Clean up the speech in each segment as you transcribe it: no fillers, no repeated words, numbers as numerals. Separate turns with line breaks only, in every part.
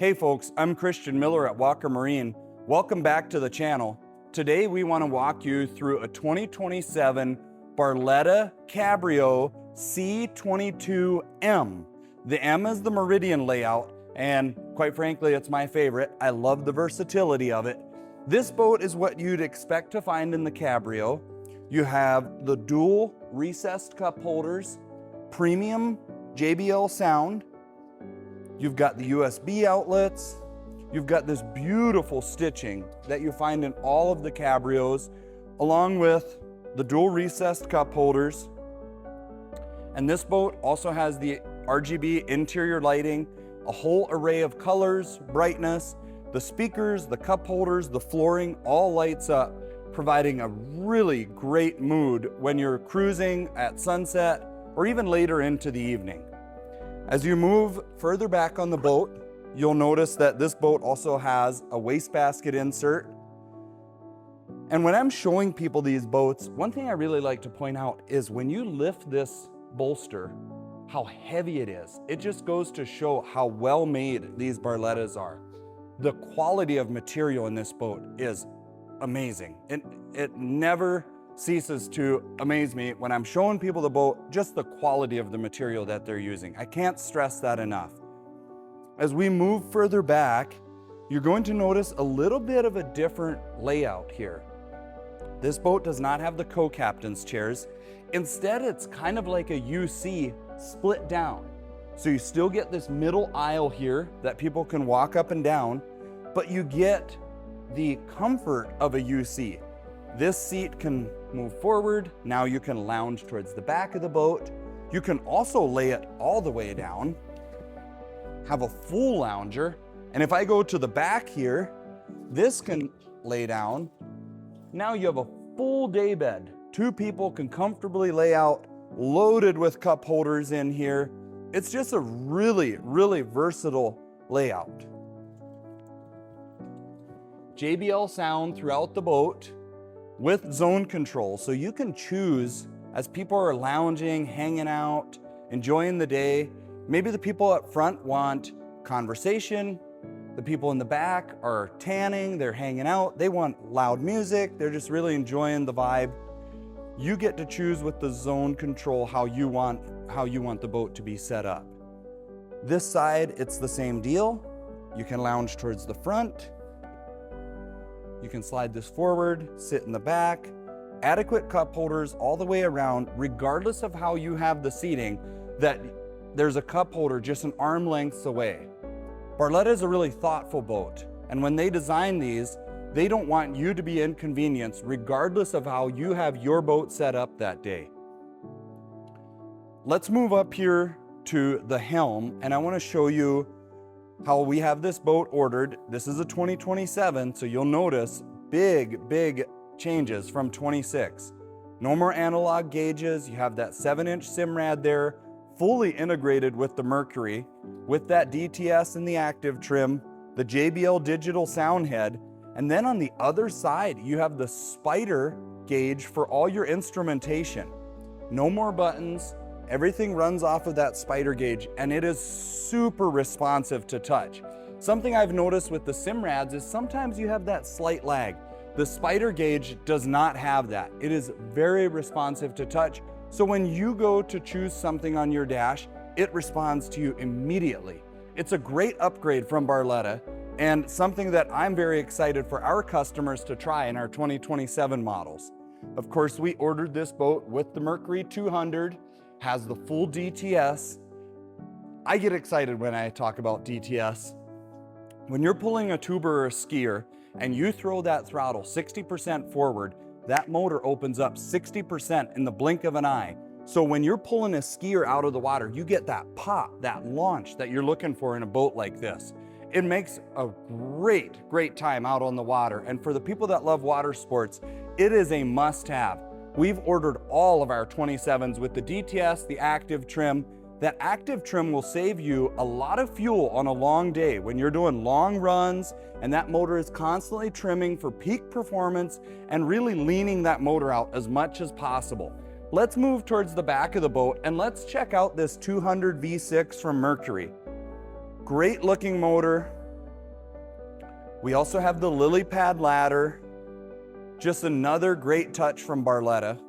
Hey folks, I'm Christian Miller at Walker Marine. Welcome back to the channel. Today we want to walk you through a 2027 Barletta Cabrio C22M. The M is the Meridian layout, and quite frankly, it's my favorite. I love the versatility of it. This boat is what you'd expect to find in the Cabrio. You have the dual recessed cup holders, premium JBL sound. You've got the USB outlets. You've got this beautiful stitching that you find in all of the Cabrios, along with the dual recessed cup holders. And this boat also has the RGB interior lighting, a whole array of colors, brightness, the speakers, the cup holders, the flooring, all lights up, providing a really great mood when you're cruising at sunset or even later into the evening. As you move further back on the boat, you'll notice that this boat also has a wastebasket insert. And when I'm showing people these boats, one thing I really like to point out is when you lift this bolster, how heavy it is. It just goes to show how well made these Barlettas are. The quality of material in this boat is amazing. It never ceases to amaze me when I'm showing people the boat, just the quality of the material that they're using. I can't stress that enough. As we move further back, you're going to notice a little bit of a different layout here. This boat does not have the co-captain's chairs. Instead, it's kind of like a UC split down. So you still get this middle aisle here that people can walk up and down, but you get the comfort of a UC. This seat can move forward. Now you can lounge towards the back of the boat. You can also lay it all the way down, have a full lounger. And if I go to the back here, this can lay down. Now you have a full day bed. Two people can comfortably lay out, loaded with cup holders in here. It's just a really, really versatile layout. JBL sound throughout the boat with zone control, so you can choose as people are lounging, hanging out, enjoying the day. Maybe the people up front want conversation. The people in the back are tanning, they're hanging out, they want loud music, they're just really enjoying the vibe. You get to choose with the zone control how you want the boat to be set up. This side, it's the same deal. You can lounge towards the front. You can slide this forward, sit in the back. Adequate cup holders all the way around, regardless of how you have the seating, that there's a cup holder just an arm length away. Barletta is a really thoughtful boat, and when they design these, they don't want you to be inconvenienced regardless of how you have your boat set up that day. Let's move up here to the helm, and I want to show you how we have this boat ordered. This is a 2027, so you'll notice big changes from 26. No more analog gauges. You have that 7-inch Simrad there, fully integrated with the Mercury, with that DTS and the active trim, the JBL digital sound head, and then on the other side, you have the spider gauge for all your instrumentation. No more buttons. Everything runs off of that spider gauge, and it is super responsive to touch. Something I've noticed with the Simrads is sometimes you have that slight lag. The spider gauge does not have that. It is very responsive to touch. So when you go to choose something on your dash, it responds to you immediately. It's a great upgrade from Barletta, and something that I'm very excited for our customers to try in our 2027 models. Of course, we ordered this boat with the Mercury 200, has the full DTS. I get excited when I talk about DTS. When you're pulling a tuber or a skier and you throw that throttle 60% forward, that motor opens up 60% in the blink of an eye. So when you're pulling a skier out of the water, you get that pop, that launch that you're looking for in a boat like this. It makes a great time out on the water. And for the people that love water sports, it is a must-have. We've ordered all of our 27s with the DTS, the active trim. That active trim will save you a lot of fuel on a long day when you're doing long runs, and that motor is constantly trimming for peak performance and really leaning that motor out as much as possible. Let's move towards the back of the boat and let's check out this 200 V6 from Mercury. Great looking motor, We also have the lily pad ladder, just another great touch from Barletta.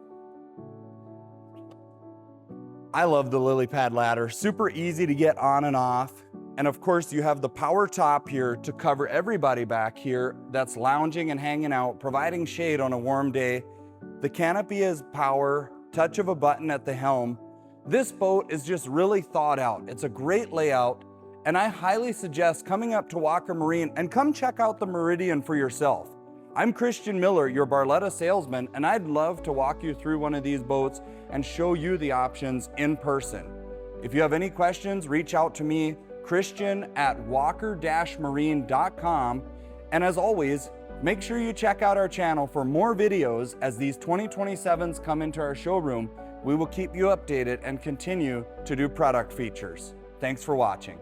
I love the lily pad ladder, super easy to get on and off. And of course you have the power top here to cover everybody back here that's lounging and hanging out, providing shade on a warm day. The canopy is power, touch of a button at the helm. This boat is just really thought out. It's a great layout, and I highly suggest coming up to Walker Marine and come check out the Meridian for yourself. I'm Christian Miller, your Barletta salesman, and I'd love to walk you through one of these boats and show you the options in person. If you have any questions, reach out to me, Christian@walker-marine.com. And as always, make sure you check out our channel for more videos as these 2027s come into our showroom. We will keep you updated and continue to do product features. Thanks for watching.